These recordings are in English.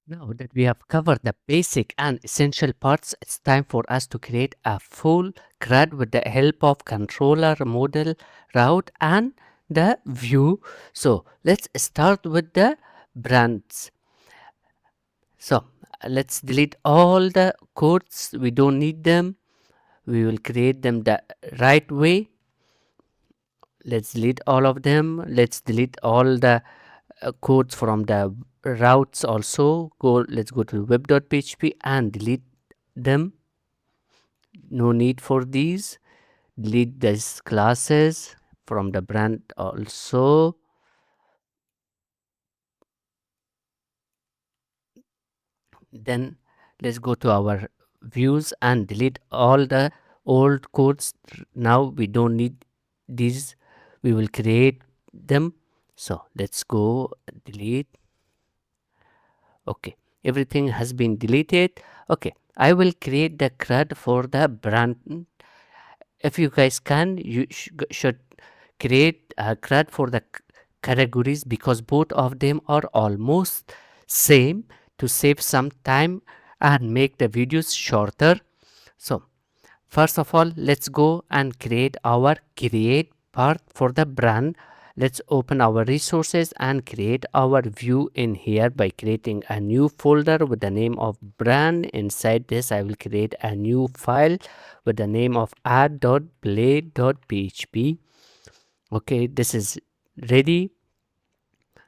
Now that we have covered the basic and essential parts, it's time for us to create a full CRUD with the help of controller, model, route, and the view. So let's start with the brands. So let's delete all the codes. We don't need them. We will create them the right way. Let's delete all of them. Let's delete all the codes from the routes also. Let's go to web.php and delete them. No need for these. Delete these classes from the brand also. Then let's go to our views and delete all the old codes. Now we don't need these. We will create them. So let's go delete. Okay, everything has been deleted. Okay, I will create the CRUD for the brand. If you guys can, you should create a CRUD for the categories, because both of them are almost same, to save some time and make the videos shorter. So first of all, let's go and create our create part for the brand. Let's open our resources and create our view in here by creating a new folder with the name of brand. Inside this, I will create a new file with the name of add.play.php. Okay, this is ready.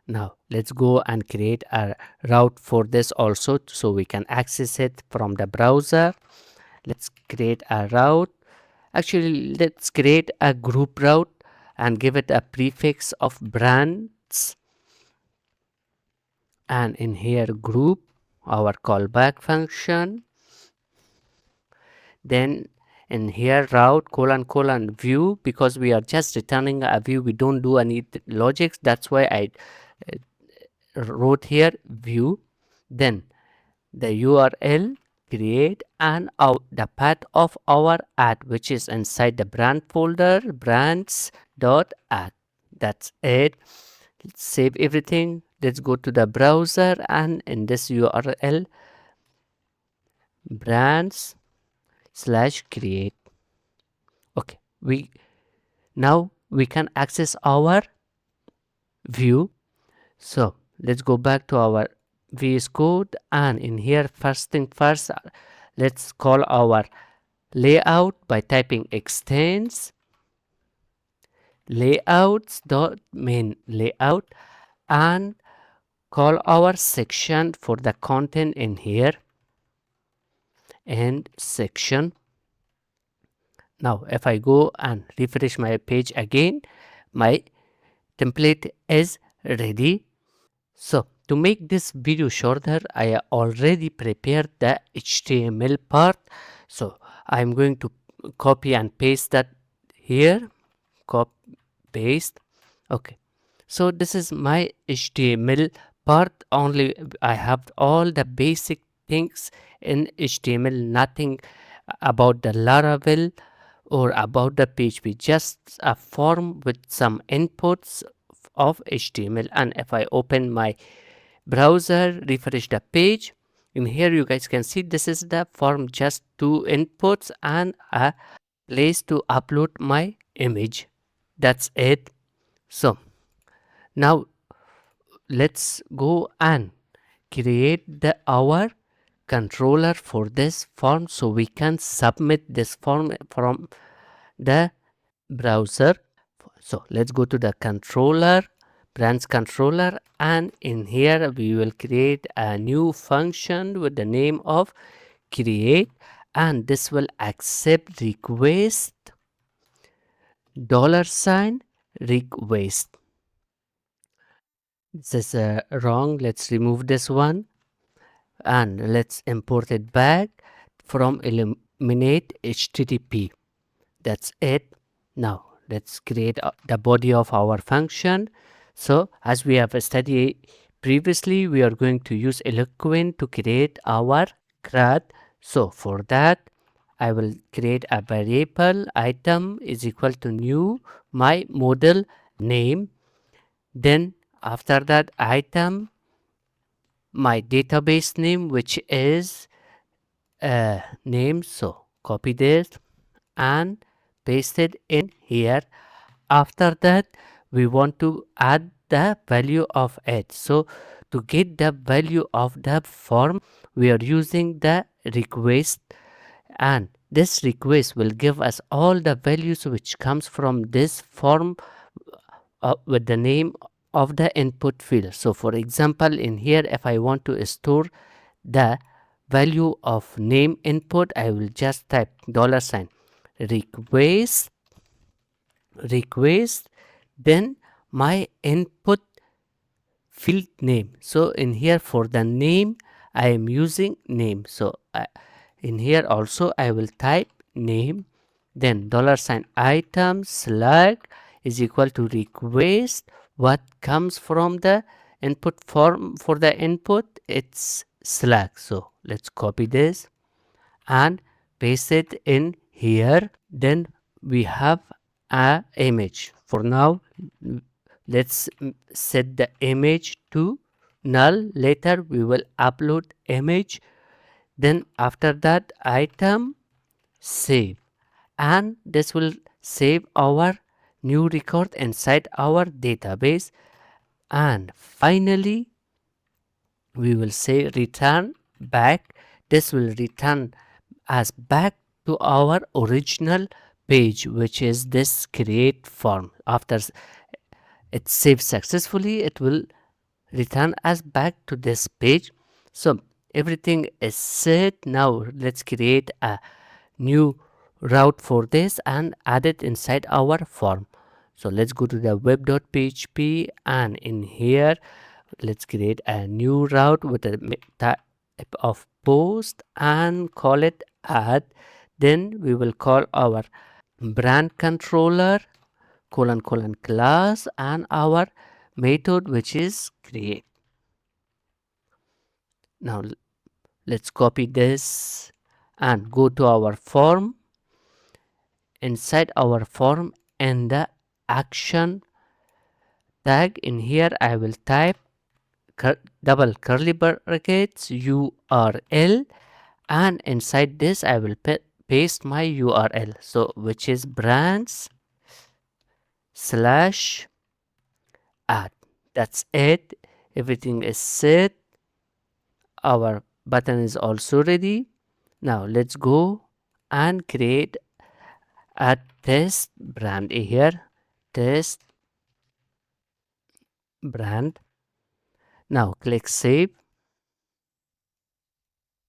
Now let's go and create a route for this also, so we can access it from the browser. Let's create a route. Actually, let's create a group route and give it a prefix of brands, and in here group our callback function. Then in here route colon view, because we are just returning a view, we don't do any logics. That's why I wrote here view. Then the URL create and out the path of our ad, which is inside the brand folder, brands.add. That's it. Let's save everything. Let's go to the browser, and in this URL, brands/create. Okay, now we can access our view. So let's go back to our VS Code, and in here, first thing first, let's call our layout by typing extends layouts.main layout, and call our section for the content in here and section. Now if I go and refresh my page again, my template is ready. So to make this video shorter, I already prepared the HTML part. So I'm going to copy and paste that here. Copy, paste. Okay. So this is my HTML part. Only I have all the basic things in HTML, nothing about the Laravel or about the PHP, just a form with some inputs of HTML. And if I open my browser, refresh the page, in here you guys can see this is the form, just 2 inputs and a place to upload my image. That's it. So now let's go and create our controller for this form, so we can submit this form from the browser. So let's go to the controller, branch controller, and in here we will create a new function with the name of create, and this will accept request $request. This is wrong. Let's remove this one and let's import it back from eliminate HTTP. That's it. Now let's create the body of our function. So as we have studied previously, we are going to use Eloquent to create our CRUD. So for that, I will create a variable item is equal to new my model name. Then after that, item my database name, which is name. So copy this and paste it in here. After that, we want to add the value of it. So to get the value of the form, we are using the request, and this request will give us all the values which comes from this form with the name of the input field. So for example, in here, if I want to store the value of name input, I will just type $sign request request, then my input field name. So in here for the name, I am using name. So in here also I will type name, then $sign item slug is equal to request. What comes from the input form for the input, it's slug. So let's copy this and paste it in here. Then we have a image. For now, let's set the image to null. Later we will upload image. Then after that, item save, and this will save our new record inside our database. And finally, we will say return back. This will return us back to our original page, which is this create form. After it saves successfully, it will return us back to this page. So everything is set. Now let's create a new route for this and add it inside our form. So let's go to the web.php, and in here let's create a new route with a type of post and call it add. Then we will call our brand controller class and our method, which is create. Now let's copy this and go to our form. Inside our form, and the action tag, in here I will type double curly brackets URL, and inside this I will paste my URL, so which is brands slash add. That's it. Everything is set. Our button is also ready. Now let's go and create a test brand here. Test brand. Now click save.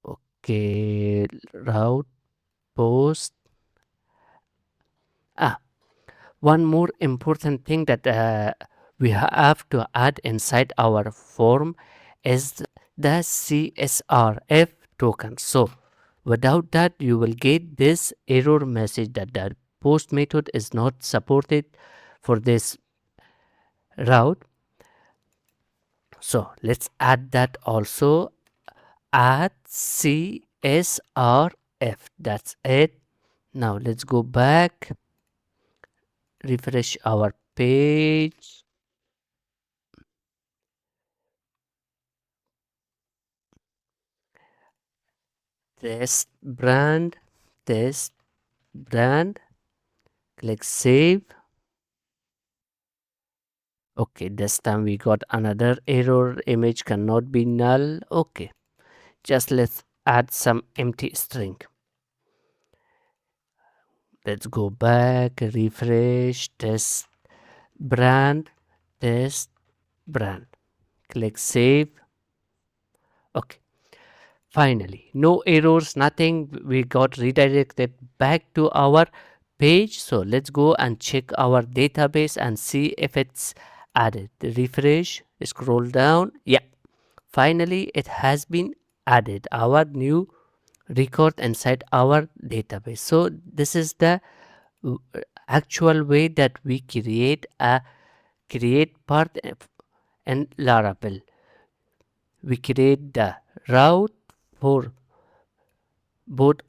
Okay, route post. One more important thing that we have to add inside our form is the CSRF token. So without that, you will get this error message that the post method is not supported for this route. So let's add that also. Add CSRF. That's it. Now let's go back, refresh our page. Test brand, test brand, click save. Okay, this time we got another error, image cannot be null. Okay, just let's add some empty string. Let's go back, refresh, test brand, click save. Okay, finally no errors, nothing. We got redirected back to our page. So let's go and check our database and see if it's added. Refresh, scroll down. Yeah, finally it has been added, our new record inside our database. So this is the actual way that we create a create part in Laravel. We create the route for both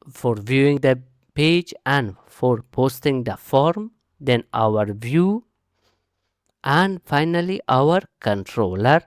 for viewing the page and for posting the form, then our view, and finally our controller.